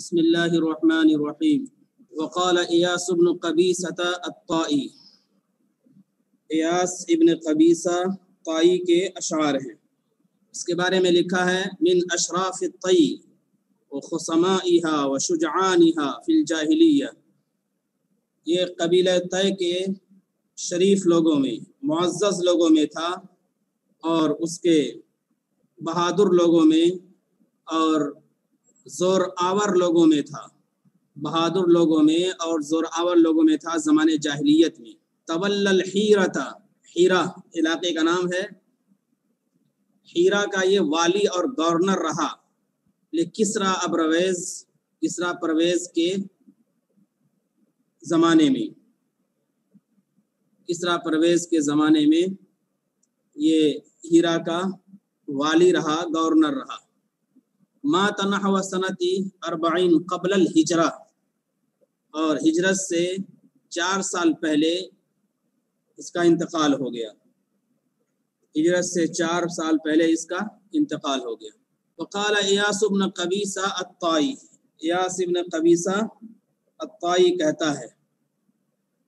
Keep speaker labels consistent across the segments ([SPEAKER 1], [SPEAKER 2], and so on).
[SPEAKER 1] بسم اللہ الرحمن الرحیم وقال ایاس بن قبیصہ الطائی، ایاس ابن قبیصہ طائی کے اشعار ہیں، اس کے بارے میں لکھا ہے من اشراف الطی وخصمائها وشجعانها فی الجاہلیہ، یہ قبیلہ طے کے شریف لوگوں میں، معزز لوگوں میں تھا اور اس کے بہادر لوگوں میں اور زور آور لوگوں میں تھا، بہادر لوگوں میں اور زور آور لوگوں میں تھا زمانے جاہلیت میں۔ طول الحیرۃ، حیرہ علاقے کا نام ہے، حیرہ کا یہ والی اور گورنر رہا لکسریٰ ابرویز، کسریٰ پرویز کے زمانے میں، کسریٰ پرویز کے زمانے میں یہ حیرہ کا والی رہا، گورنر رہا۔ مات نحو سنۃ 40 قبل الہجرہ، اور ہجرت سے 4 سال پہلے اس کا انتقال ہو گیا، ہجرت سے 4 سال پہلے اس کا انتقال ہو گیا۔ وقال ایاس بن قبیصہ الطائی، ایاس ابن قبیصہ الطائی کہتا ہے،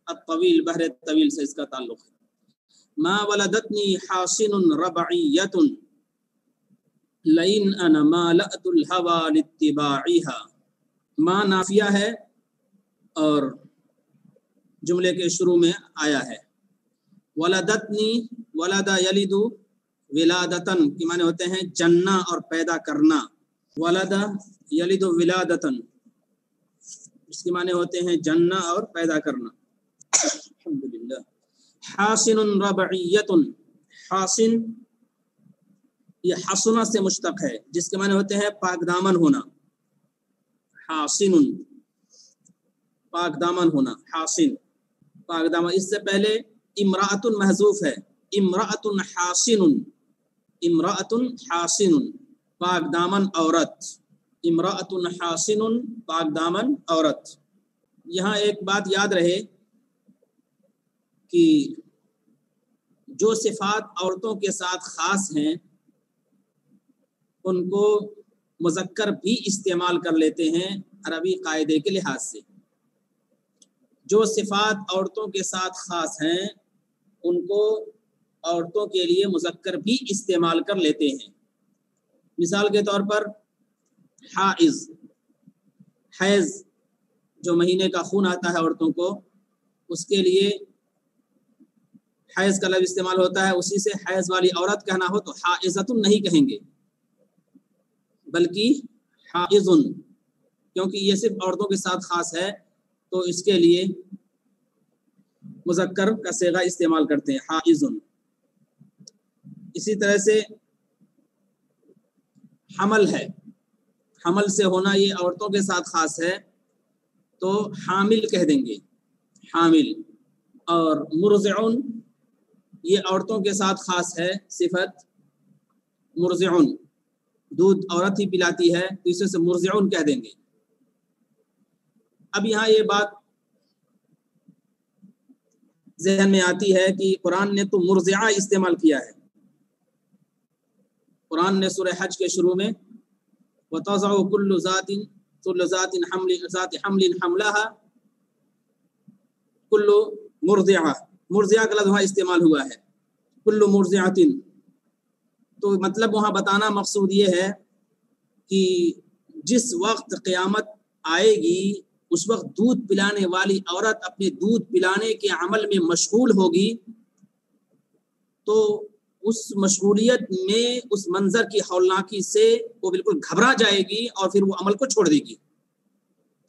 [SPEAKER 1] الطویل بحر طویل سے اس کا تعلق ہے، ما ولدتنی حاصن ربعیۃ لئن انا مالأت الہوى لاتباعها، ما نافیہ ہے اور جملے کے شروع میں آیا ہے۔ ولدتنی، ولد یلد ولادتن کی معنی ہوتے ہیں جننا اور پیدا کرنا، ولد یلد ولادتن اس کے معنی ہوتے ہیں جننا اور پیدا کرنا۔ الحمدللہ۔ حاصن ربعیۃ، حاصن یہ حسنہ سے مشتق ہے جس کے معنی ہوتے ہیں پاک دامن ہونا، حاصن پاک دامن ہونا، حاصن پاک دامن۔ اس سے پہلے امرأۃ محذوف ہے، امرأۃ حاصن، امرأۃ حاصن پاک دامن عورت، امرأۃ حاصن پاک دامن عورت۔ یہاں ایک بات یاد رہے کہ جو صفات عورتوں کے ساتھ خاص ہیں ان کو مذکر بھی استعمال کر لیتے ہیں عربی قاعدے کے لحاظ سے۔ جو صفات عورتوں کے ساتھ خاص ہیں ان کو عورتوں کے لیے مذکر بھی استعمال کر لیتے ہیں۔ مثال کے طور پر حائض، حیض جو مہینے کا خون آتا ہے عورتوں کو، اس کے لیے حیض کا لفظ استعمال ہوتا ہے، اسی سے حیض والی عورت کہنا ہو تو حائضۃ نہیں کہیں گے بلکہ حائض، کیونکہ یہ صرف عورتوں کے ساتھ خاص ہے تو اس کے لیے مذکر کا صیغہ استعمال کرتے ہیں، حائض۔ اسی طرح سے حمل ہے، حمل سے ہونا یہ عورتوں کے ساتھ خاص ہے تو حامل کہہ دیں گے، حامل۔ اور مرضعون یہ عورتوں کے ساتھ خاص ہے، صفت مرضعون، دودھ عورت ہی پلاتی ہے تو اسے سے مرضعون کہہ دیں گے۔ اب یہاں یہ بات ذہن میں آتی ہے کہ قرآن نے تو مرضعہ استعمال کیا ہے، قرآن نے سورہ حج کے شروع میں وَتَضَعُ كُلُّ ذَاتٍ حَمْلٍ حَمْلَهَا كُلُّ مرضعہ، مرضعہ کا لفظ وہاں استعمال ہوا ہے، كُلُّ مرضعۃ، تو مطلب وہاں بتانا مقصود یہ ہے کہ جس وقت قیامت آئے گی اس وقت دودھ پلانے والی عورت اپنے دودھ پلانے کے عمل میں مشغول ہوگی، تو اس مشغولیت میں اس منظر کی ہولناکی سے وہ بالکل گھبرا جائے گی اور پھر وہ عمل کو چھوڑ دے گی۔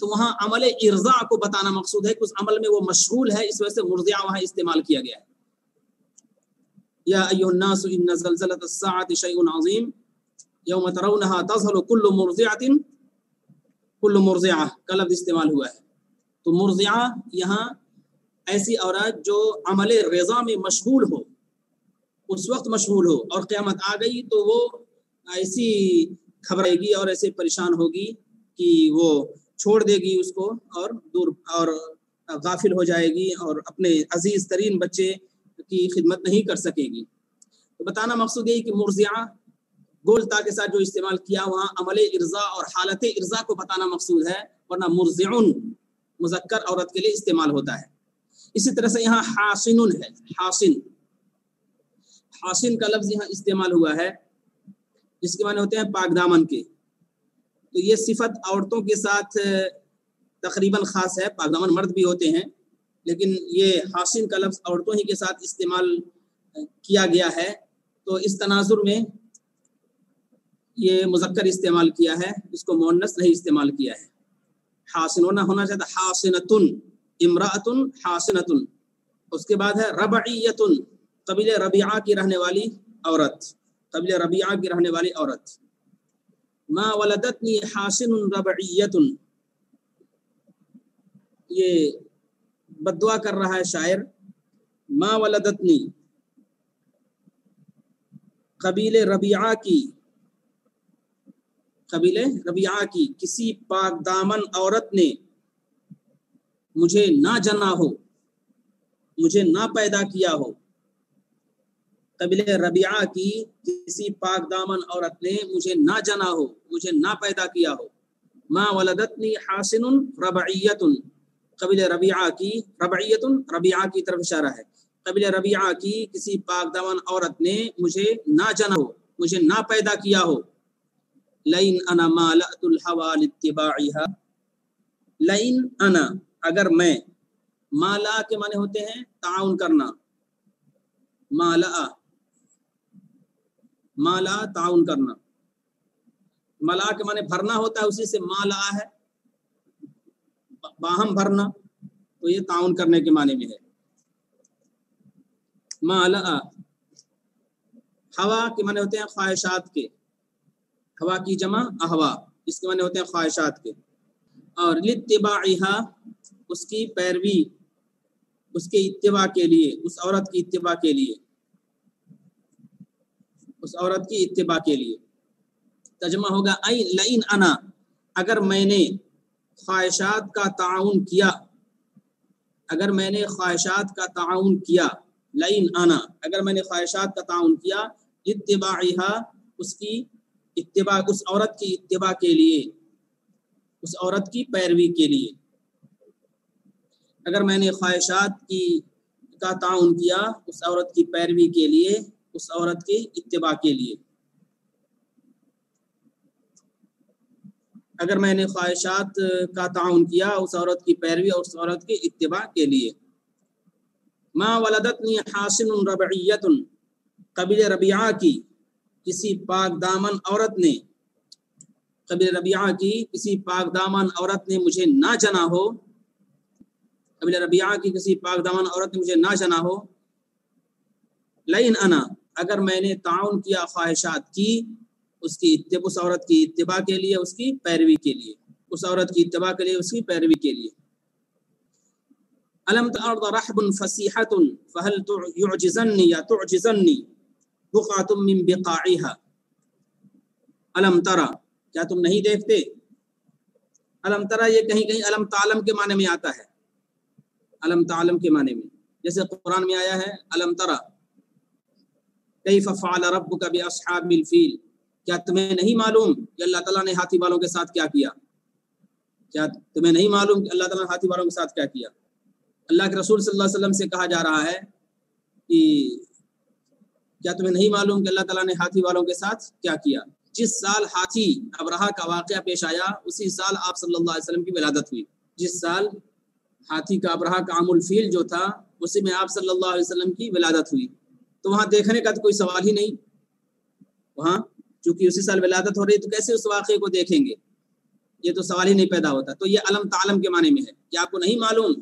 [SPEAKER 1] تو وہاں عمل ارضاء کو بتانا مقصود ہے کہ اس عمل میں وہ مشغول ہے، اس وجہ سے مرضعہ وہاں استعمال کیا گیا ہے۔ یا ایھا الناس ان زلزلۃ الساعۃ شیء عظیم یوم ترونها تذهل كل مرضعہ کا لفظ استعمال ہوا ہے۔ تو مرضعہ یہاں ایسی عورت جو عمل رضا میں مشغول ہو، اس وقت مشغول ہو اور قیامت آ گئی تو وہ ایسی گھبرائے گی اور ایسے پریشان ہوگی کہ وہ چھوڑ دے گی اس کو اور دور اور غافل ہو جائے گی اور اپنے عزیز ترین بچے کی خدمت نہیں کر سکے گی۔ تو بتانا مقصود یہی کہ مرضعہ گولتا کے ساتھ جو استعمال کیا وہاں عمل ارضا اور حالت ارضا کو بتانا مقصود ہے، ورنہ مرضعن مذکر عورت کے لیے استعمال ہوتا ہے۔ اسی طرح سے یہاں حاسن ہے، حاسن کا لفظ یہاں استعمال ہوا ہے جس کے معنی ہوتے ہیں پاک دامن کے، تو یہ صفت عورتوں کے ساتھ تقریباً خاص ہے، پاک دامن مرد بھی ہوتے ہیں، لیکن یہ حاسن کا لفظ عورتوں ہی کے ساتھ استعمال کیا گیا ہے، تو اس تناظر میں یہ مذکر استعمال کیا ہے، اس کو مؤنث نہیں استعمال کیا ہے۔ حاسن ہونا چاہتا حاسنتن، امرأتن حاسنتن۔ اس کے بعد ہے ربعیتن، قبیل ربیعہ کی رہنے والی عورت، قبیل ربیعہ کی رہنے والی عورت۔ ما ولدتنی حاسن ربعیتن، یہ بد دعا کر رہا ہے شاعر۔ ما ولدتنی، قبیل ربیعہ کی کسی پاک دامن عورت نے مجھے نہ جنا ہو، مجھے نہ پیدا کیا ہو۔ قبیل ربیعہ کی کسی پاک دامن عورت نے مجھے نہ جنا ہو، مجھے نہ پیدا کیا ہو۔ ما ولدتنی حاسن ربعیت، قبیل ربیعہ کی، ربیعہ کی طرف اشارہ ہے، قبیل ربیعہ کی کسی پاک دامن عورت نے مجھے نہ جنا ہو، مجھے نہ پیدا کیا ہو۔ لئن انا مالأت الهوى لاتباعها، لئن انا، اگر میں، مالا کے معنی ہوتے ہیں تعاون کرنا، مالا تعاون کرنا، ملا کے معنی بھرنا ہوتا ہے، اسی سے مالا ہے باہم بھرنا، تو یہ تعاون کرنے کے معنی میں ہے۔ مالا، ہوا کے معنی ہوتے ہیں خواہشات کے، ہوا کی جمع احوا، اس کے معنی ہوتے ہیں خواہشات کے۔ اور لاتباعها، اس کی پیروی، اس کے اتباع کے لیے، اس عورت کی اتباع کے لیے، اس عورت کی اتباع کے لیے۔ ترجمہ ہوگا لئن انا، اگر میں نے خواہشات کا تعاون کیا، اگر میں نے خواہشات کا تعاون کیا، لئن انا، اگر میں نے خواہشات کا تعاون کیا، اتباعها، اس کی اتباع، اس عورت کی اتباع کے لیے، اس عورت کی پیروی کے لیے، اگر میں نے خواہشات کا تعاون کیا اس عورت کی پیروی کے لیے، اس عورت کی اتباع کے لیے، اگر میں نے خواہشات کا تعاون کیا اس عورت کی پیروی اور اس عورت کی اتباع کے لیے۔ ما ولدتنی حاسن ربعیت، قبیل ربیعہ کی کسی پاک دامن عورت نے، قبیل ربیعہ کی کسی پاک دامن عورت نے مجھے نہ جنا ہو، قبیل ربیعہ کی کسی پاک دامن عورت نے مجھے نہ جنا ہو۔ لئن انا، اگر میں نے تعاون کیا خواہشات کی، اس عورت کی اتباع کے لیے، اس کی پیروی کے لیے، اس عورت کی اتباع کے لیے، اس کی پیروی کے لیے۔ الم تر رحب فصیحۃ فهل يعجزنی یا تعجزنی بقعۃ من بقاعها، الم ترى، کیا تم نہیں دیکھتے؟ الم ترى یہ کہیں کہیں الم تعلم کے معنی میں آتا ہے، الم تعلم کے معنی میں، جیسے قرآن میں آیا ہے الم ترى کیف فعل ربک باصحاب الفیل، کیا تمہیں نہیں معلوم کہ اللہ تعالیٰ نے ہاتھی والوں کے ساتھ کیا کیا؟ کیا تمہیں نہیں معلوم کہ اللہ تعالیٰ نے ہاتھی والوں کے ساتھ کیا کیا؟ اللہ کے رسول صلی اللہ علیہ وسلم سے کہا جا رہا ہے کہ کیا تمہیں نہیں معلوم کہ اللہ تعالیٰ نے ہاتھی والوں کے ساتھ کیا کیا؟ جس سال ہاتھی ابرہہ کا واقعہ پیش آیا اسی سال آپ صلی اللہ علیہ وسلم کی ولادت ہوئی۔ جس سال ہاتھی کا ابرہہ کا عام الفیل جو تھا اسی میں آپ صلی اللہ علیہ وسلم کی ولادت ہوئی، تو وہاں دیکھنے کا تو کوئی سوال ہی نہیں، وہاں چونکہ اسی سال ولادت ہو رہی تو کیسے اس واقعے کو دیکھیں گے، یہ تو سوال ہی نہیں پیدا ہوتا۔ تو یہ علم تعلم کے معنی میں ہے کہ آپ کو نہیں معلوم،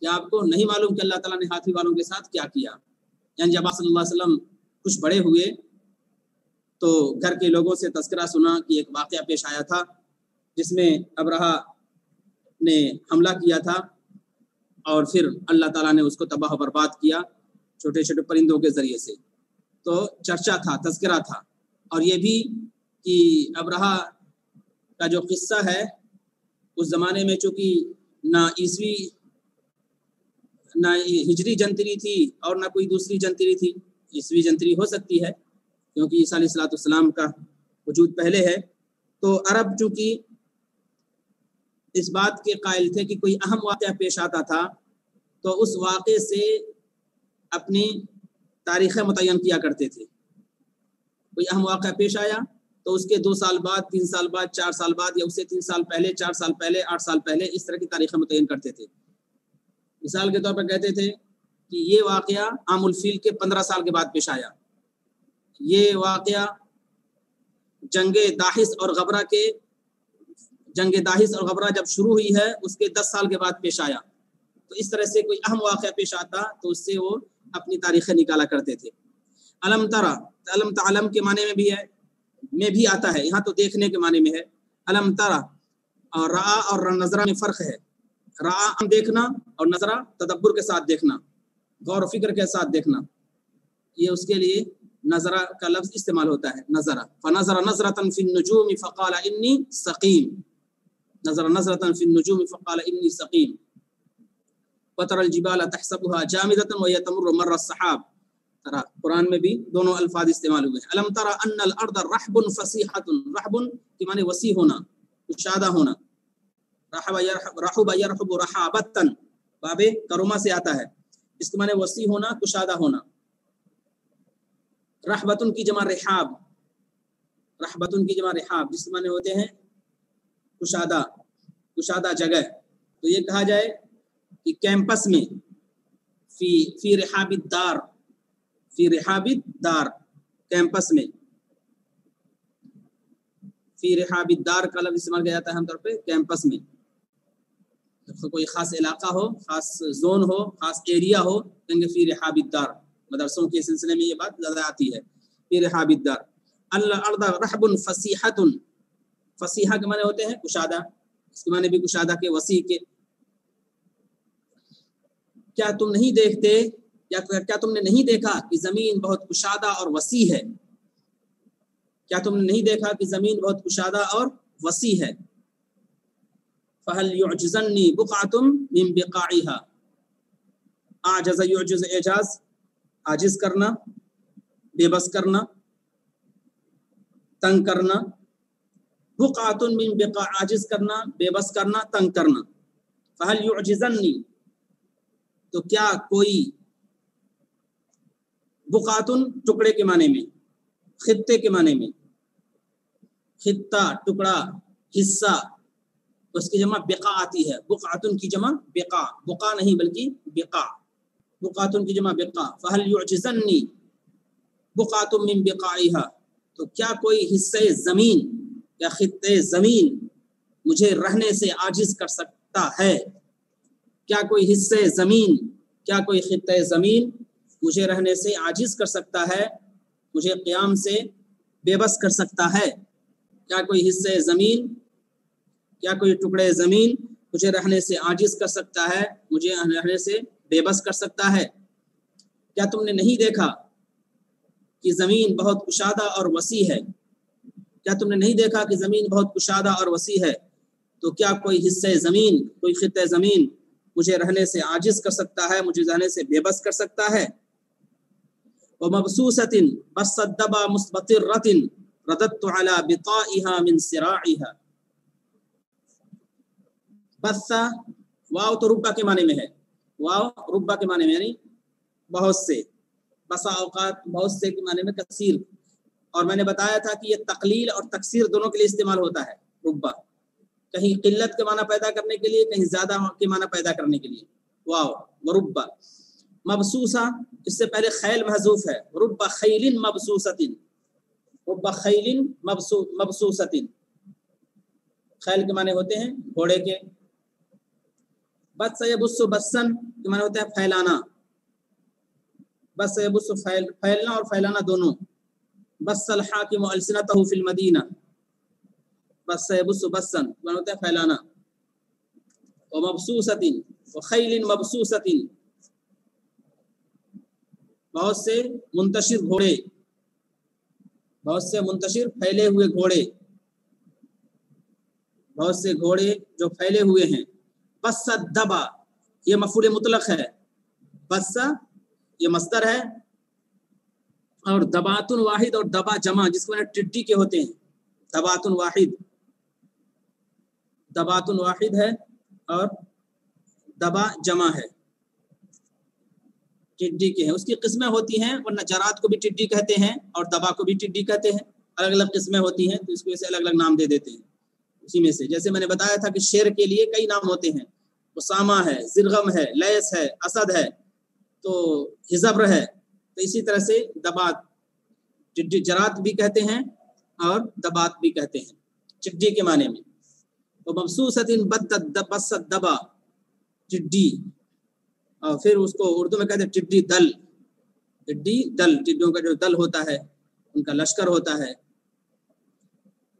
[SPEAKER 1] کہ آپ کو نہیں معلوم کہ اللہ تعالیٰ نے ہاتھی والوں کے ساتھ کیا کیا۔ یعنی جب آپ صلی اللہ علیہ وسلم کچھ بڑے ہوئے تو گھر کے لوگوں سے تذکرہ سنا کہ ایک واقعہ پیش آیا تھا جس میں ابرہہ نے حملہ کیا تھا اور پھر اللہ تعالیٰ نے اس کو تباہ و برباد کیا چھوٹے چھوٹے پرندوں کے ذریعے سے، تو چرچا تھا، تذکرہ تھا۔ اور یہ بھی کہ ابرہہ کا جو قصہ ہے اس زمانے میں چونکہ نہ عیسوی نہ ہجری جنتری تھی اور نہ کوئی دوسری جنتری تھی، عیسوی جنتری ہو سکتی ہے کیونکہ عیسیٰ علیہ السلام کا وجود پہلے ہے، تو عرب چونکہ اس بات کے قائل تھے کہ کوئی اہم واقعہ پیش آتا تھا تو اس واقعے سے اپنی تاریخیں متعین کیا کرتے تھے. کوئی اہم واقعہ پیش آیا تو اس کے 2 سال بعد، 3 سال بعد، 4 سال بعد، یا اس سے 3 سال پہلے، 4 سال پہلے، 8 سال پہلے، اس طرح کی تاریخیں متعین کرتے تھے. مثال کے طور پر کہتے تھے کہ یہ واقعہ عام الفیل کے 15 سال کے بعد پیش آیا، یہ واقعہ جنگ داحس اور غبرہ جب شروع ہوئی ہے اس کے 10 سال کے بعد پیش آیا. تو اس طرح سے کوئی اہم واقعہ پیش آتا تو اس سے وہ اپنی تاریخیں نکالا کرتے تھے. علم ترى، علم تعلم کے معنی میں بھی ہے، میں بھی آتا ہے، یہاں تو دیکھنے کے معنی میں ہے. علم ترى اور رعا اور نظرہ میں فرق ہے. رعا ہم دیکھنا اور نظرہ تدبر کے ساتھ دیکھنا، غور و فکر کے ساتھ دیکھنا، یہ اس کے لیے نظرہ کا لفظ استعمال ہوتا ہے. نظرہ فنظر نظرة في النجوم فقال انی سقیم، نظر نظرة في النجوم فقال انی سقیم. وترى الجبال تحسبها جامدة وهي تمر مر السحاب. قرآن میں بھی دونوں الفاظ استعمال ہوئے ہیں. الم ترى ان الارض رحب فصیحة، رحب کی معنی وسیع ہونا، کشادہ ہونا. رحب یرحب رحابتا، باب کرما سے آتا ہے، اس کے معنی وسیع ہونا، کشادہ ہونا. رحبتن کی جمع رحاب، رحبتن کی جمع رحاب، جس کے معنی ہوتے ہیں کشادہ جگہ. تو یہ کہا جائے کہ کیمپس میں فی رحاب الدار، فی رحاب الدار، کیمپس میں. فی رحاب الدار کا لفظ استعمال کیا جاتا ہے ہم طور پہ کیمپس میں. جب کوئی خاص علاقہ ہو، خاص زون ہو، خاص ایریا ہو، کہیں فی رحاب الدار. مدرسوں کے سلسلے میں یہ بات زیادہ آتی ہے، فی رحاب الدار. الارض رحب فصیحۃ، فصیحہ کے معنی ہوتے ہیں کشادہ، اس کے معنی بھی کشادہ کے، وسیع کے. کیا تم نہیں دیکھتے، کیا تم نے نہیں دیکھا کہ زمین بہت کشادہ اور وسیع ہے؟ کیا تم نے نہیں دیکھا کہ زمین بہت کشادہ اور وسیع ہے؟ فَهَلْ يُعْجِزَنِّي بُقْعَةٌ مِّن بِقَاعِهَا. اعجز یعجز، اعجاز عاجز کرنا، بے بس کرنا، تنگ کرنا. بُقْعَةٌ مِّن بِقَاع، عاجز کرنا، بے بس کرنا، تنگ کرنا. فَهَلْ يُعْجِزَنِّي، تو کیا کوئی، بقعتن ٹکڑے کے معنی میں، خطے کے معنی میں، خطہ ٹکڑا حصہ، اس کی جمع بقا آتی ہے. بقعتن کی جمع بقا، بقا نہیں بلکہ بقا، بقعتن کی جمع بقا. فہل یعجزنی بقعۃ من بقاعها، تو کیا کوئی حصے زمین یا خطے زمین مجھے رہنے سے عاجز کر سکتا ہے؟ کیا کوئی حصے زمین، کیا کوئی خطے زمین مجھے رہنے سے عاجز کر سکتا ہے، مجھے قیام سے بے بس کر سکتا ہے؟ کیا کوئی حصے زمین، کیا کوئی ٹکڑے زمین مجھے رہنے سے عاجز کر سکتا ہے، مجھے رہنے سے بے بس کر سکتا ہے؟ کیا تم نے نہیں دیکھا کہ زمین بہت کشادہ اور وسیع ہے؟ کیا تم نے نہیں دیکھا کہ زمین بہت کشادہ اور وسیع ہے؟ تو کیا کوئی حصے زمین، کوئی خطے زمین مجھے رہنے سے عاجز کر سکتا ہے، مجھے رہنے سے بے بس کر سکتا ہے؟ وَمَبْسُوسَةٍ بَسَّدَّبَا مُسْبَطِرَّةٍ رَدَدْتُ عَلَى بِطَائِهَا مِنْ سِرَاعِهَا. بسا، واو تو ربا کے معنی میں ہے، واو ربا کے معنی میں یعنی بہت سے، بسا اوقات بہت سے کے معنی میں کثیر. اور میں نے بتایا تھا کہ یہ تقلیل اور تکثیر دونوں کے لیے استعمال ہوتا ہے ربا، کہیں قلت کے معنی پیدا کرنے کے لیے، کہیں زیادہ کے معنی پیدا کرنے کے لیے. واو وربا. مبسوسہ، اس سے پہلے خیل محذوف ہے، ربا خیل مبسوسۃ، ربا خیل مبسوسۃ. خیل کے معنی ہوتے ہیں گھوڑے کے. بس یبس بسن کے معنی ہوتا ہے پھیلانا، بس یبس پھیلنا اور پھیلانا دونوں. بس الحاکم السنتہ فی المدینہ، بس یبس بسن کے معنی ہوتا ہے پھیلانا. ومبسوسۃ وخیل مبسوسۃ، بہت سے منتشر گھوڑے، بہت سے منتشر پھیلے ہوئے گھوڑے، بہت سے گھوڑے جو پھیلے ہوئے ہیں. بس دبا، یہ مفعول مطلق ہے، بس یہ مصدر ہے، اور دباتن واحد اور دبا جمع جس کے ٹڈی کے ہوتے ہیں. دباتن واحد ہے اور دبا جمع ہے، ٹڈی کے ہیں. اس کی قسمیں ہوتی ہیں، ورنہ جرات کو بھی ٹڈی کہتے ہیں اور دبا کو بھی ٹڈی کہتے ہیں. الگ الگ قسمیں ہوتی ہیں تو اس کی وجہ سے الگ الگ نام دے دیتے ہیں. اسی میں سے جیسے میں نے بتایا تھا کہ شیر کے لیے کئی نام ہوتے ہیں، اسامہ ہے، زرغم ہے، لیس ہے، اسد ہے، تو ہزبر ہے. تو اسی طرح سے دبات ٹڈی جرات بھی کہتے ہیں اور دبات بھی کہتے ہیں ٹڈی کے معنی میں. وہ مبسوسۃ بست دبا ٹڈی، اور پھر اس کو اردو میں کہتے ہیں ٹڈی دل. ٹڈیوں کا جو دل ہوتا ہے ان کا لشکر ہوتا ہے.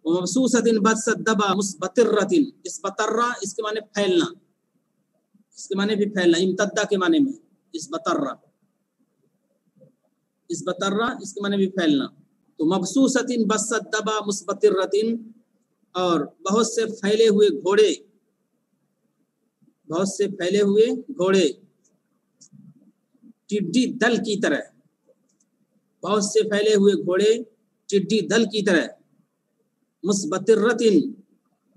[SPEAKER 1] ومبسوسۃ بست دبا مسبترۃ، اسبترہ اس کے معنی پھیلنا، اس کے معنی بھی پھیلنا، امتدہ کے معنی میں اسبترہ اس کے معنی بھی پھیلنا. تو مبسوسۃ بست دبا مسبترۃ، اور بہت سے پھیلے ہوئے گھوڑے ٹڈی دل کی طرح، بہت سے پھیلے ہوئے گھوڑے ٹڈی دل کی طرح. مسبترۃ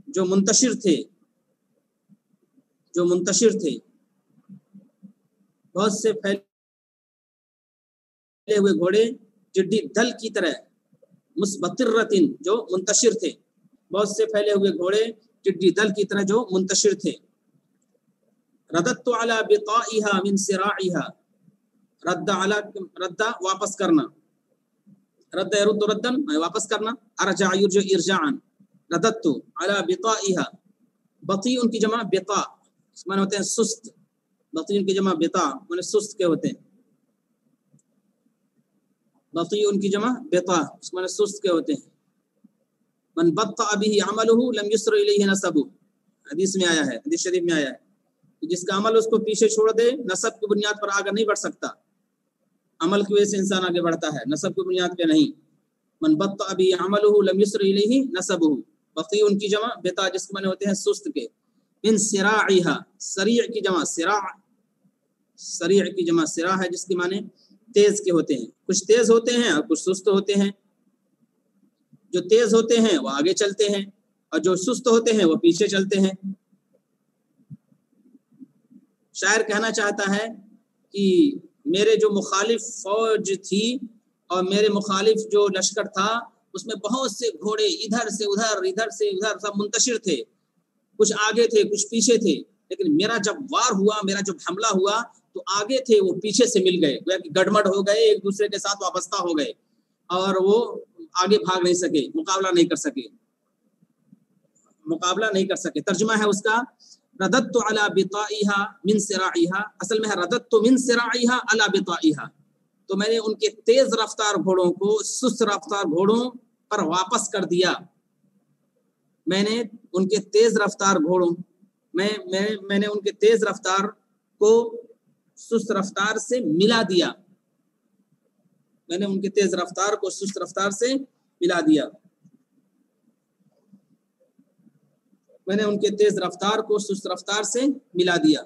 [SPEAKER 1] جو منتشر تھے، بہت سے پھیلے ہوئے گھوڑے ٹڈی دل کی طرح. مسبترۃ جو منتشر تھے، بہت سے پھیلے ہوئے گھوڑے ٹڈی دل کی طرح جو منتشر تھے. رددت علی بطائها من سراعها، رد واپس کرنا، رد يرد ردن واپس کرنا، ارجع يرجع ارجاعا. رددت علی بطائها، بطیء کی جمع بطاء، اس معنی ہوتے ہیں سست. بطیء کی جمع بطاء معنی سست کے ہوتے ہیں. بطیء کی جمع بطاء اس معنی سست کے ہوتے ہیں. من بطأ به عمله لم يسر الیہ نسبه، حدیث میں آیا ہے، حدیث شریف میں آیا ہے کہ جس کا عمل اس کو پیچھے چھوڑ دے نسب کی بنیاد پر آگے نہیں بڑھ سکتا. عمل کی وجہ سے انسان آگے بڑھتا ہے، نسب کی بنیاد پہ نہیں. من بطأ به عمله لم يسر الیہ نسبه، بطیء کی جمع بطاء جس کے معنی ہوتے ہیں سست کے. من سراعها، سریع کی جمع سراع، سریع کی جمع سراع ہے جس کے معنی تیز کے ہوتے ہیں. کچھ تیز ہوتے ہیں اور کچھ سست ہوتے ہیں. جو تیز ہوتے ہیں وہ آگے چلتے ہیں اور جو سست ہوتے ہیں وہ پیچھے چلتے ہیں. شاعر کہنا چاہتا ہے کہ میرے جو مخالف فوج تھی اور میرے مخالف جو لشکر تھا اس میں بہت سے گھوڑے ادھر سے ادھر سب منتشر تھے، کچھ آگے تھے کچھ پیچھے تھے. لیکن میرا جب وار ہوا، میرا جب حملہ ہوا تو آگے تھے وہ پیچھے سے مل گئے، گڑمڑ ہو گئے، ایک دوسرے کے ساتھ وابستہ ہو گئے اور وہ آگے بھاگ نہیں سکے، مقابلہ نہیں کر سکے. ترجمہ ہے اس کا رددت علی بطائها من سراعها، اصل میں ہے رددت من سراعها علی بطائها. تو میں نے ان کے تیز رفتار گھوڑوں کو سست رفتار گھوڑوں پر واپس کر دیا. میں نے ان کے تیز رفتار گھوڑوں میں نے ان کے تیز رفتار کو سست رفتار سے ملا دیا. میں نے ان کے تیز رفتار کو سست رفتار سے ملا دیا. میں نے ان کے تیز رفتار کو سست رفتار سے ملا دیا.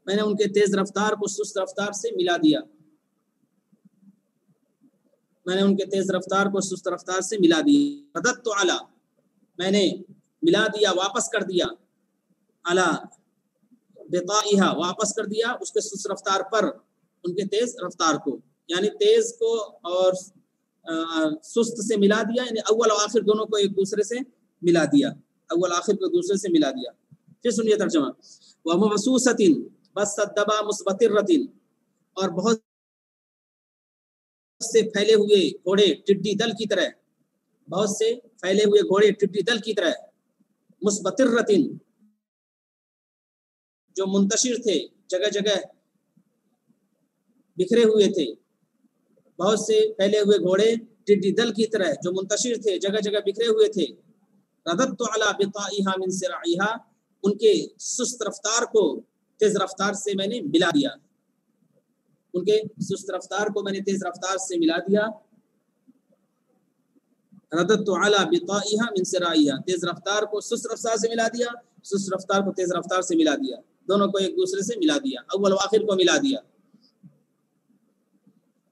[SPEAKER 1] میں نے ان کے تیز رفتار کو سست رفتار سے ملا دیا. میں نے ان کے تیز رفتار کو سست رفتار سے ملا دیا. رددت علی، میں نے ملا دیا، واپس کر دیا، علی بطائها، واپس کر دیا اس کے سست رفتار پر ان کے تیز رفتار کو، یعنی تیز کو اور سست سے ملا دیا، یعنی اول و آخر دونوں کو ایک دوسرے سے ملا دیا، اول آخر کو دوسرے سے ملا دیا. پھر سنیے ترجمہ. ومبسوسۃ بست دبا مسبترۃ، اور بہت سے پھیلے ہوئے گھوڑے ٹڈی دل کی طرح، بہت سے پھیلے ہوئے گھوڑے ٹڈی دل کی طرح. مسبترۃ جو منتشر تھے، جگہ جگہ بکھرے ہوئے تھے. بہت سے پھیلے ہوئے گھوڑے ٹڈی دل کی طرح جو منتشر تھے، جگہ جگہ بکھرے ہوئے تھے. رددت علی بطائها من سراعها، ان کے سست رفتار کو تیز رفتار سے میں نے ملا دیا. ان کے سست رفتار کو میں نے تیز رفتار سے ملا دیا. رددت علی بطائها من سراعها، تیز رفتار کو سست رفتار سے ملا دیا، سست رفتار کو تیز رفتار سے ملا دیا، دونوں کو ایک دوسرے سے ملا دیا، اول و آخر کو ملا دیا.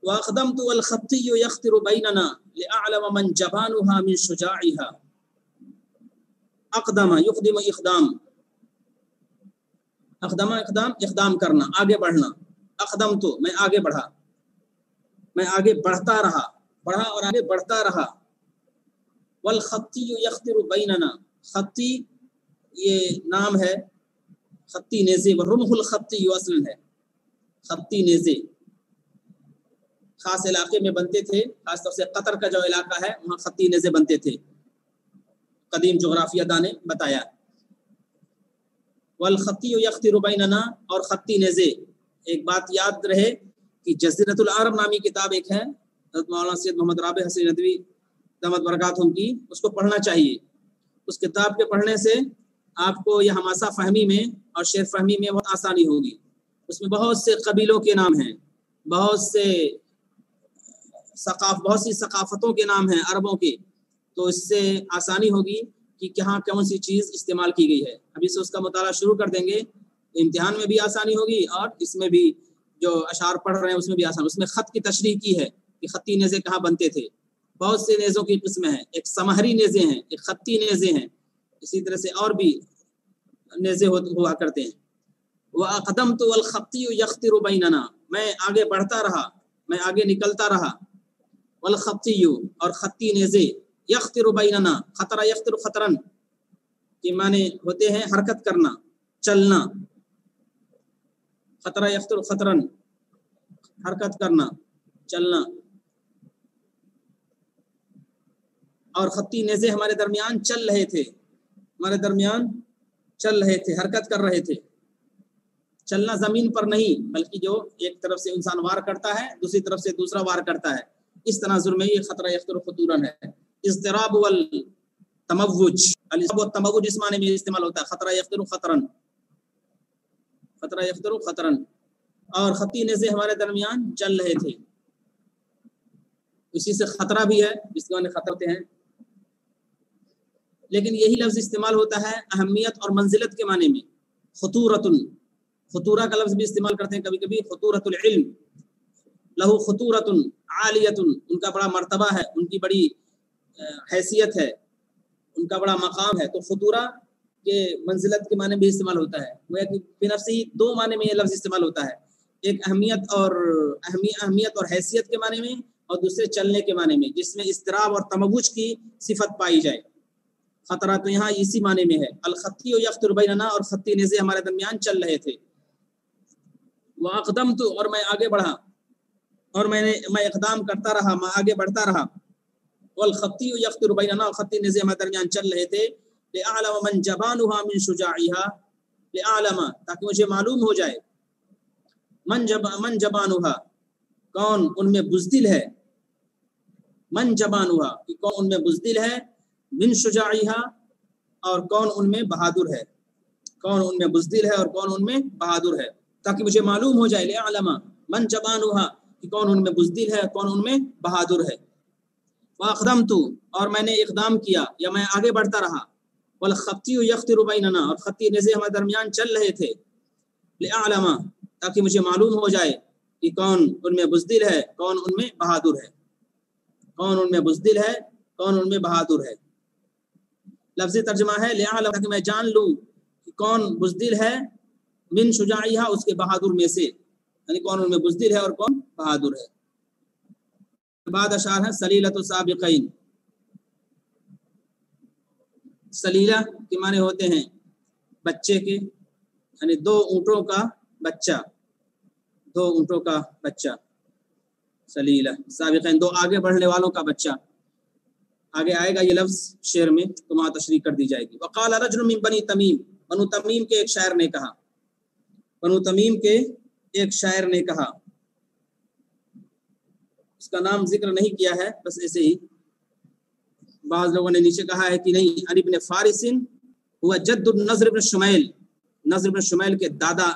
[SPEAKER 1] وأقدمت والخطي يخطر بيننا لأعلم من جبانها من شجاعها. اقدم يقدم اقدام، اقدم اقدام اقدام کرنا، آگے بڑھنا. اقدم تو میں آگے بڑھا، میں آگے بڑھتا رہا، بڑھا اور آگے بڑھتا رہا. والخطی یخطر بیننا، خطی یہ نام ہے، خطی نیزے. والرمح الخطی اصل ہے، خطی نیزے خاص علاقے میں بنتے تھے، خاص طور سے قطر کا جو علاقہ ہے وہاں خطی نیزے بنتے تھے، قدیم جغرافیہ داں نے بتایا. والخطی یخطر بیننا، اور خطی نیزے. ایک بات یاد رہے کہ جزیرۃ العرب نامی کتاب ایک ہے حضرت مولانا سید محمد رابع حسین ندوی دامت برکاتہم کی، اس کو پڑھنا چاہیے. اس کتاب کے پڑھنے سے آپ کو یہ حماسہ فہمی میں اور شعر فہمی میں بہت آسانی ہوگی. اس میں بہت سے قبیلوں کے نام ہیں، بہت سی ثقافتوں کے نام ہیں عربوں کے، تو اس سے آسانی ہوگی کہ کہاں کون سی چیز استعمال کی گئی ہے. ابھی سے اس کا مطالعہ شروع کر دیں گے، امتحان میں بھی آسانی ہوگی اور اس میں بھی جو اشعار پڑھ رہے ہیں اس میں بھی آسانی. اس میں خط کی تشریح کی ہے کہ خطی نیزے کہاں بنتے تھے. بہت سے نیزوں کی قسمیں ہیں، ایک سمہری نیزے ہیں، ایک خطی نیزے ہیں، اسی طرح سے اور بھی نیزے ہوا کرتے ہیں. وَأَقْدَمْتُ وَالْخَطِّيُّ يَخْطِرُ بَيْنَنَا، میں آگے بڑھتا رہا، میں آگے نکلتا رہا. والخطی، اور خطی نیزے. یخطر بیننا، خطرہ یخطر خطرن کے معنی ہوتے ہیں حرکت کرنا، چلنا. خطرہ یخطر خطرن، حرکت کرنا، چلنا. اور خطی نیزے ہمارے درمیان چل رہے تھے، ہمارے درمیان چل رہے تھے، حرکت کر رہے تھے. چلنا زمین پر نہیں، بلکہ جو ایک طرف سے انسان وار کرتا ہے دوسری طرف سے دوسرا وار کرتا ہے، اس تناظر میں یہ خطرہ یخطر خطورن ہے. اضطراب والتموج، الاضطراب والتموج اس معنی میں استعمال ہوتا ہے، خطرہ یخطر خطرن، خطرہ یخطر خطرن. اور خطی نیزے ہمارے درمیان چل رہے تھے، اسی سے خطرہ بھی ہے جس کے معنی خطرتے ہیں. لیکن یہی لفظ استعمال ہوتا ہے اہمیت اور منزلت کے معنی میں. خطورۃ، خطورہ کا لفظ بھی استعمال کرتے ہیں کبھی کبھی. خطورۃ العلم، لہو خطورۃ عالیۃ، ان کا بڑا مرتبہ ہے، ان کی بڑی حیثیت ہے، ان کا بڑا مقام ہے. تو خطورہ کے منزلت کے معنی بھی استعمال ہوتا ہے. وہ بنفسی دو معنی میں یہ لفظ استعمال ہوتا ہے، ایک اہمیت اور حیثیت کے معنی میں، اور دوسرے چلنے کے معنی میں، جس میں اضطراب اور تموج کی صفت پائی جائے. خطرہ تو یہاں اسی معنی میں ہے. الخطی یخطر بیننا، اور خطی نیزے ہمارے درمیان چل رہے تھے. واقدمت، اور میں آگے بڑھا، اور میں اقدام کرتا رہا، میں آگے بڑھتا رہا. والخطی یخطر بیننا، اور خطی نیزے ہمارے درمیان چل رہے تھے. لأعلم من جبانها من شجاعها، لأعلم تاکہ مجھے معلوم ہو جائے، من جبانها کون ان میں بزدل ہے، من جبانها کہ کون ان میں بزدل ہے، من شجاعها اور کون ان میں بہادر ہے، کون ان میں بزدل ہے اور کون ان میں بہادر ہے، تاکہ مجھے معلوم ہو جائے. لأعلم من جبانها کہ کون ان میں بزدل ہے کون ان میں بہادر ہے. واقدمت، اور میں نے اقدام کیا یا میں آگے بڑھتا رہا. والخطی یخطر بیننا، اور خطی نیزے ہمارے درمیان چل رہے تھے. لأعلم تاکہ مجھے معلوم ہو جائے کہ کون ان میں بزدل ہے کون ان میں بہادر ہے، کون ان میں بزدل ہے کون ان میں بہادر ہے. لفظی ترجمہ ہے لأعلم تاکہ میں جان لوں کہ کون بزدل ہے، من شجاعها اس کے بہادر میں سے، یعنی کون ان میں بزدل ہے اور کون بہادر ہے. بعد اشعار ہے سلیلۃ السابقین. سلیلہ کے معنی ہوتے ہیں بچے کے، یعنی دو اونٹوں کا بچہ، دو اونٹوں کا بچہ سلیلہ. سابقین دو آگے بڑھنے والوں کا بچہ. آگے آئے گا یہ لفظ شعر میں تو وہاں تشریح کر دی جائے گی. وقال رجل من بنی تمیم، بنو تمیم کے ایک شاعر نے کہا، بنو تمیم کے ایک شاعر نے کہا. اس کا نام ذکر نہیں کیا ہے، بس ایسے ہی بعض لوگوں نے نیچے کہا ہے کہ نہیں، علی بن فارس ہوا جد النضر بن شمیل، نضر بن شمیل کے دادا،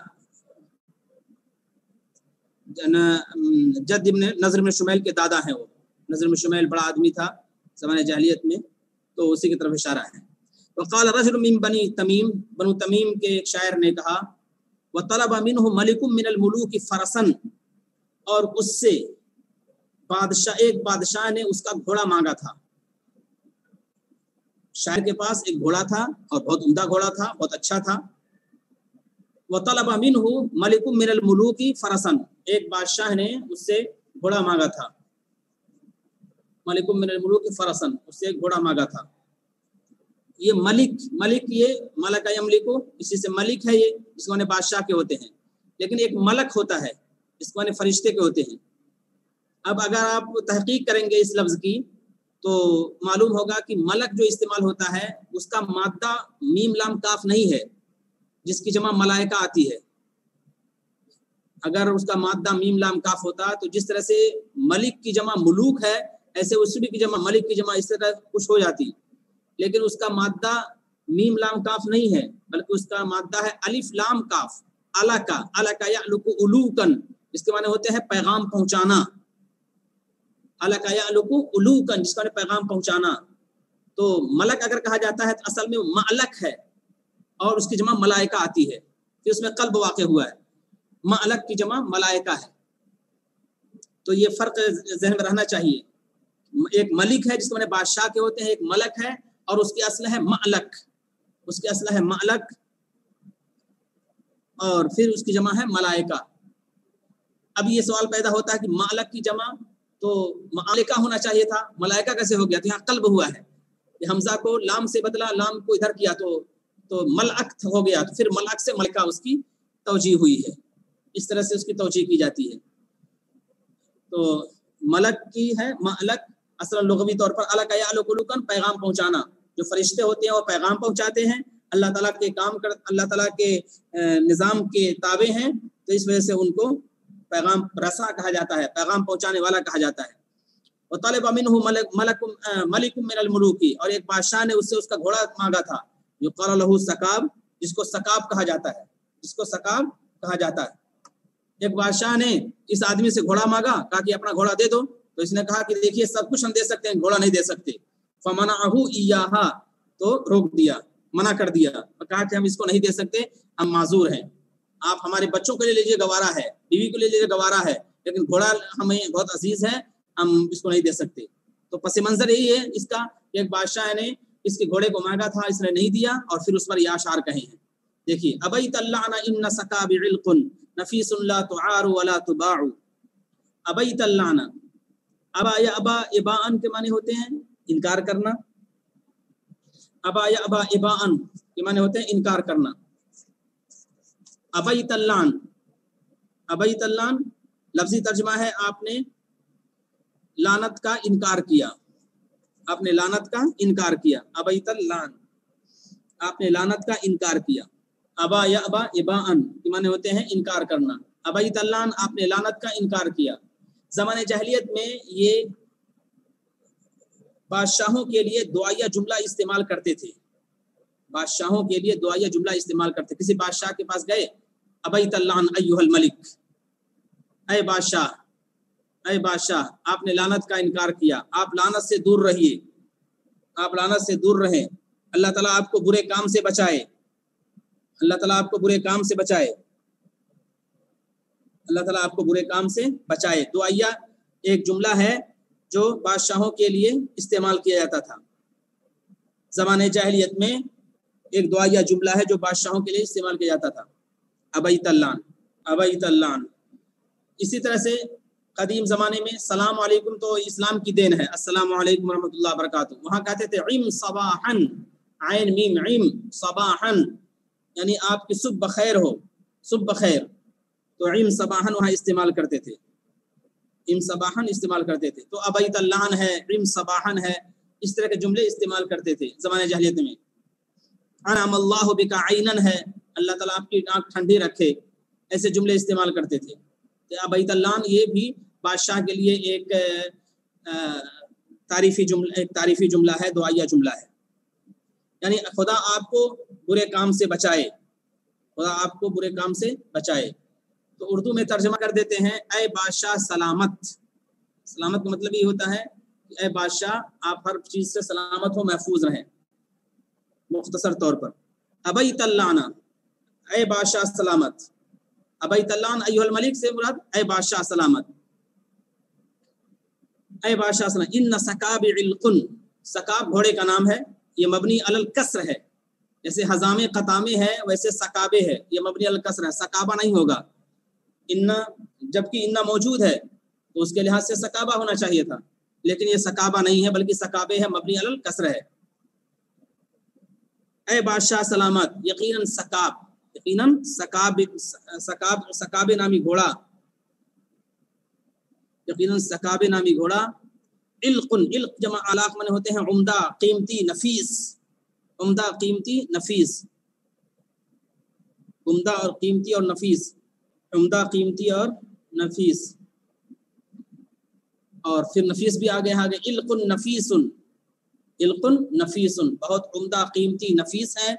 [SPEAKER 1] جد ابن نضر بن شمیل کے دادا ہیں وہ. نضر بن شمیل بڑا آدمی تھا زمانہ جاہلیت میں، تو اسی کی طرف اشارہ ہے. وقال رجل من بنی تمیم، بنو تمیم کے ایک شاعر نے کہا، وطلب منه ملک من الملوک فرسن، اور اس سے ایک بادشاہ نے اس کا گھوڑا مانگا تھا. شاعر کے پاس ایک گھوڑا تھا اور بہت عمدہ گھوڑا تھا, بہت اچھا تھا. وطلب منہ ملک من الملوک فرسن, ایک بادشاہ نے اس سے گھوڑا مانگا تھا. ملک من الملوک فرسن, اس سے گھوڑا مانگا تھا. یہ ملک یہ ملک یملک, اسی سے ملک ہے, یہ جس کو بادشاہ کے ہوتے ہیں. لیکن ایک ملک ہوتا ہے جس کو فرشتے کے ہوتے ہیں. اب اگر آپ تحقیق کریں گے اس لفظ کی تو معلوم ہوگا کہ ملک جو استعمال ہوتا ہے اس کا مادہ میم لام کاف نہیں ہے جس کی جمع ملائکہ آتی ہے. اگر اس کا مادہ میم لام کاف ہوتا تو جس طرح سے ملک کی جمع ملوک ہے ایسے اسری کی جمع ملک کی جمع اس طرح کچھ ہو جاتی. لیکن اس کا مادہ میم لام کاف نہیں ہے بلکہ اس کا مادہ ہے الف لام کاف. الکا یعلق علوکن, اس کے معنی ہوتے ہیں پیغام پہنچانا. الکا یعلق علوکن, جس کا معنی پیغام پہنچانا. تو ملک اگر کہا جاتا ہے تو اصل میں ملک ہے اور اس کی جمع ملائکہ آتی ہے, پھر اس میں قلب واقع ہوا ہے. ملک کی جمع ملائکہ ہے. تو یہ فرق ذہن میں رہنا چاہیے. ایک ملک ہے جس کو بادشاہ کے ہوتے ہیں, ایک ملک ہے اور اس کی اصل ہے ملک, اس کی اصل ہے ملک اور پھر اس کی جمع ہے ملائکہ. اب یہ سوال پیدا ہوتا ہے کہ ملک کی جمع تو ملائکہ ہونا چاہیے تھا, ملائکہ کیسے ہو گیا؟ تو یہاں قلب ہوا ہے. یہ حمزہ کو لام سے بدلا, لام کو ادھر کیا تو ملک ہو گیا, تو پھر ملک سے ملکہ اس کی توجیہ ہوئی ہے. اس طرح سے اس کی توجیہ کی جاتی ہے. تو ملک کی ہے ملک, اصلا لغوی طور پر الک یعلق علوکن, پیغام پہنچانا. جو فرشتے ہوتے ہیں وہ پیغام پہنچاتے ہیں, اللہ تعالیٰ کے اللہ تعالیٰ کے نظام کے تابع ہیں, تو اس وجہ سے ان کو پیغام رسا کہا جاتا ہے, پیغام پہنچانے والا کہا جاتا ہے. وطلب منہ ملک من الملوک, اور ایک بادشاہ نے اس سے اس کا گھوڑا مانگا تھا جو قال له سکاب, جس کو سکاب کہا جاتا ہے, جس کو سکاب کہا جاتا ہے. ایک بادشاہ نے اس آدمی سے گھوڑا مانگا, کہا کہ اپنا گھوڑا دے دو. تو اس نے کہا کہ دیکھیے سب کچھ ہم دے سکتے ہیں, گھوڑا نہیں دے سکتے. فمنعه ایاھا, تو روک دیا, منع کر دیا, اور کہا کہ ہم اس کو نہیں دے سکتے, ہم معذور ہیں. آپ ہمارے بچوں کے لیے لیجیے گوارا ہے, بیوی کے لیے لیجیے گوارا ہے, لیکن گھوڑا ہمیں بہت عزیز ہے, ہم اس کو نہیں دے سکتے. تو پس منظر یہی ہے اس کا, ایک بادشاہ نے اس کے گھوڑے کو مانگا تھا, اس نے نہیں دیا, اور پھر اس پر یہ اشعار کہے ہیں. دیکھیے ابیت اللعن ان سکاب علق نفیس لا تعار ولا تباع. ابیت اللعن, ابا یا ابا اباءن کے معنی ہوتے ہیں انکار کرنا. ابا یا ابا اباءن کے معنی ہوتے ہیں انکار کرنا. ابیت اللعن, ابیت اللعن لفظی ترجمہ ہے آپ نے لعنت کا انکار کیا, آپ نے لعنت کا انکار کیا. ابیت اللعن, آپ نے لعنت کا انکار کیا. ابا یا ابا اباءن کے معنی ہوتے ہیں انکار کرنا. ابیت اللعن, آپ نے لعنت کا انکار کیا. زمانے جاہلیت میں یہ بادشاہوں کے لیے دعائیہ جملہ استعمال کرتے تھے, بادشاہوں کے لیے دعائیہ جملہ استعمال کرتے. کسی بادشاہ کے پاس گئے, ابیت اللعن ایھا الملک, اے بادشاہ, اے بادشاہ آپ نے لعنت کا انکار کیا, آپ لعنت سے دور رہیے, آپ لعنت سے دور رہیں, اللہ تعالیٰ آپ کو برے کام سے بچائے, اللہ تعالیٰ آپ کو برے کام سے بچائے, اللہ تعالیٰ آپ کو برے کام سے بچائے. دعائیہ ایک جملہ ہے جو بادشاہوں کے لیے استعمال کیا جاتا تھا. زمانے جاہلیت میں ایک دعائیہ جملہ ہے جو بادشاہوں کے لیے استعمال کیا جاتا تھا, ابیت اللعن, ابیت اللعن. اسی طرح سے قدیم زمانے میں السلام علیکم تو اسلام کی دین ہے, السلام علیکم ورحمۃ اللہ وبرکاتہ. وہاں کہتے تھے عم صباحن, عین میم عم صباحن, یعنی آپ کی صبح بخیر ہو, صبح بخیر. تو عم صباحن وہاں استعمال کرتے تھے, عم صباحن استعمال کرتے تھے. تو ابیت اللعن ہے, عم صباحن ہے, اس طرح کے جملے استعمال کرتے تھے زمانے جاہلیت میں. انعم اللہ بک عینن ہے, اللہ تعالیٰ آپ کی آنکھ ٹھنڈی رکھے, ایسے جملے استعمال کرتے تھے. ابیت اللعن یہ بھی بادشاہ کے لیے ایک تعریفی جملہ ہے, دعائیہ جملہ ہے. یعنی خدا آپ کو برے کام سے بچائے, خدا آپ کو برے کام سے بچائے. تو اردو میں ترجمہ کر دیتے ہیں اے بادشاہ سلامت. سلامت کا مطلب یہ ہوتا ہے کہ اے بادشاہ آپ ہر چیز سے سلامت ہو, محفوظ رہیں. مختصر طور پر ابیت اللعن, اے بادشاہ سلامت. ابیت اللعن ایھا الملک سے مراد اے بادشاہ سلامت. اے بادشاہ صلی اللہ علیہ وسلم ان سکاب علقن، سکاب گھوڑے کا نام ہے، یہ مبنی علی الکسر ہے، جیسے حزام قطامے ہے ویسے سکابے ہے، یہ مبنی علی الکسر ہے، سکابہ نہیں ہوگا۔ ان جبکہ ان موجود ہے تو اس کے لحاظ سے سکابہ ہونا چاہیے تھا، لیکن یہ سکابہ نہیں ہے بلکہ سکابے ہے، مبنی علی الکسر ہے۔ اے بادشاہ سلامت، یقیناً سکاب، یقیناً سکاب نامی گھوڑا، یقیناً سکاب نامی گھوڑا، علقن، علق جمع علاق من ہوتے ہیں عمدہ، قیمتی، نفیس، عمدہ، قیمتی، نفیس، عمدہ اور قیمتی اور نفیس، عمدہ، قیمتی اور نفیس، اور پھر نفیس بھی آگے علقن نفیسن، علقن نفیسن، بہت عمدہ، قیمتی، نفیس ہے،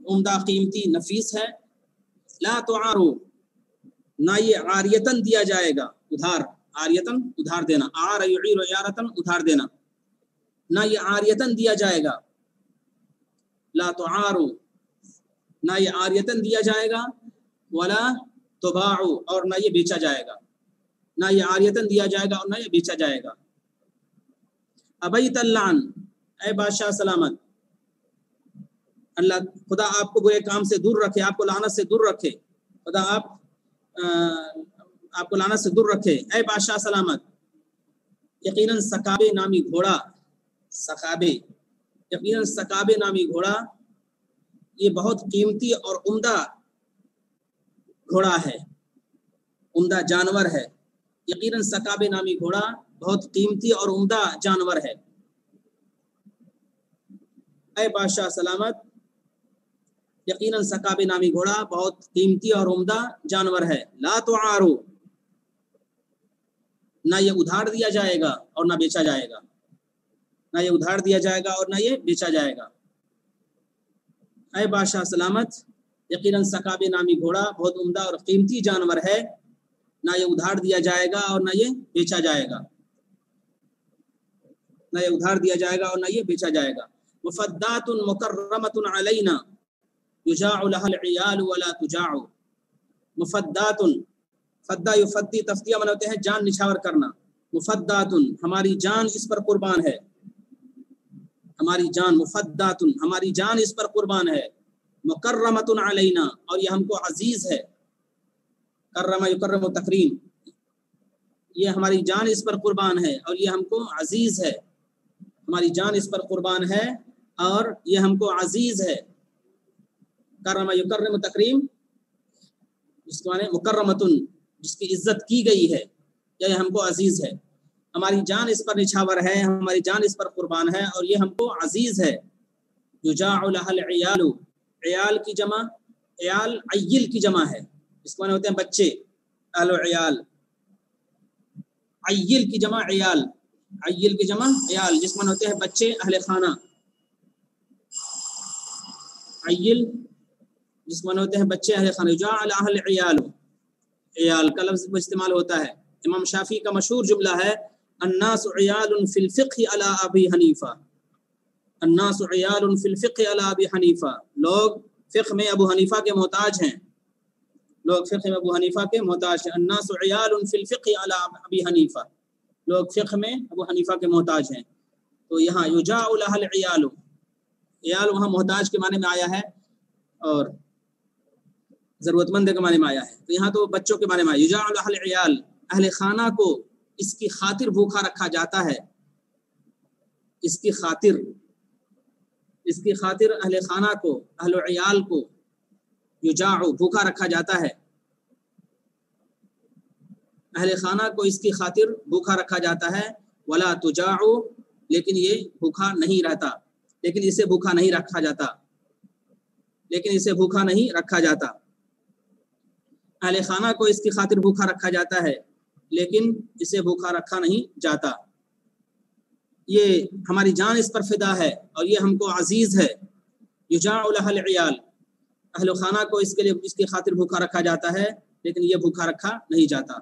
[SPEAKER 1] عمدہ، قیمتی، نفیس ہے۔ لا تعارو، نہ یہ عاریتن دیا جائے گا، ادھار، عاریتن ادھار دینا، عار یعیر عیارتن ادھار دینا، نہ یہ عاریتن دیا جائے گا، لا تعارو، نہ یہ عاریتن دیا جائے گا، ولا تباعو، اور نہ یہ بیچا جائے گا، نہ یہ عاریتن دیا جائے گا اور نہ یہ بیچا جائے گا۔ ابیت اللعن، اے بادشاہ سلامت، اللہ خدا آپ کو برے کام سے دور رکھے، آپ کو لعنت سے دور رکھے، خدا آپ کو لعنت سے دور رکھے۔ اے بادشاہ سلامت، یقیناً سکابے نامی گھوڑا، سکابے، یقیناً سکابے نامی گھوڑا یہ بہت قیمتی اور عمدہ گھوڑا ہے، عمدہ جانور ہے، یقیناً سکابے نامی گھوڑا بہت قیمتی اور عمدہ جانور ہے۔ اے بادشاہ سلامت، یقیناً سکابے نامی گھوڑا بہت قیمتی اور عمدہ جانور ہے۔ لا تعارو، نہ یہ ادھار دیا جائے گا اور نہ بیچا جائے گا، نہ یہ ادھار دیا جائے گا اور نہ یہ بیچا جائے گا۔ اے بادشاہ سلامت، یقیناً سکابے نامی گھوڑا بہت عمدہ اور قیمتی جانور ہے، نہ یہ ادھار دیا جائے گا اور نہ یہ بیچا جائے گا، نہ یہ ادھار دیا جائے گا اور نہ یہ بیچا جائے گا۔ مفدات مکرمۃ علینا یجاع لها العیال ولا تجاع، مفدات، فدا یفدی تفدیہ من ہوتے ہیں جان نچھاور کرنا، مفدات ہماری جان اس پر قربان ہے، ہماری جان، مفدات ہماری جان اس پر قربان ہے، مکرمۃ علینا اور یہ ہم کو عزیز ہے، کرم یکرم تکریم، یہ ہماری جان اس پر قربان ہے اور یہ ہم کو عزیز ہے، ہماری جان اس پر قربان ہے اور یہ ہم کو عزیز ہے۔ کرم یکرم تکریم، جس کو معنی مکرمتن، جس کی عزت کی گئی ہے، یا یہ ہم کو عزیز ہے، ہماری جان اس پر نچھاور ہے، ہماری جان اس پر قربان ہے اور یہ ہم کو عزیز ہے۔ یجاع لها العیال، عیال کی جمع، عیال عیل کی جمع ہے، اس کو معنی ہوتے ہیں بچے، اہل عیال، عیل کی جمع عیال، عیل کی جمع عیال، جس میں ہوتے ہیں بچے، اہل خانہ، عیل جس میں ہوتے ہیں بچے، اہل خانہ۔ یجاع لها العیال، عیال کا لفظ استعمال ہوتا ہے۔ امام شافعی کا مشہور جملہ ہے الناس عیال فی الفقہ علی ابی حنیفہ، الناس عیال فی الفقہ علی ابی حنیفہ، لوگ فقہ میں ابو حنیفہ کے محتاج ہیں، لوگ فقہ میں ابو حنیفہ کے محتاج ہیں۔ الناس عیال فی الفقہ علی ابی حنیفہ، لوگ فقہ میں ابو حنیفہ کے محتاج ہیں۔ تو یہاں یجاع لها العیال، عیال وہاں محتاج کے معنی میں آیا ہے اور ضرورت مند کے معنی میں آیا ہے، تو یہاں تو بچوں کے معنی میں آیا۔ یجاع لها العیال، اہل خانہ کو اس کی خاطر بھوکا رکھا جاتا ہے، اس کی خاطر اہل خانہ کو، اہل عیال کو یجاع بھوکا رکھا جاتا ہے، اہل خانہ کو اس کی خاطر بھوکا رکھا جاتا ہے۔ ولا تجاع، لیکن یہ بھوکا نہیں رہتا، لیکن اسے بھوکا نہیں رکھا جاتا، لیکن اسے بھوکا نہیں رکھا جاتا، اہل خانہ کو اس کی خاطر بھوکا رکھا جاتا ہے لیکن اسے بھوکا رکھا نہیں جاتا، یہ ہماری جان اس پر فدا ہے اور یہ ہم کو عزیز ہے۔ یجاع لها العیال، اہل خانہ کو اس کے لیے اس کی خاطر بھوکا رکھا جاتا ہے لیکن یہ بھوکا رکھا نہیں جاتا۔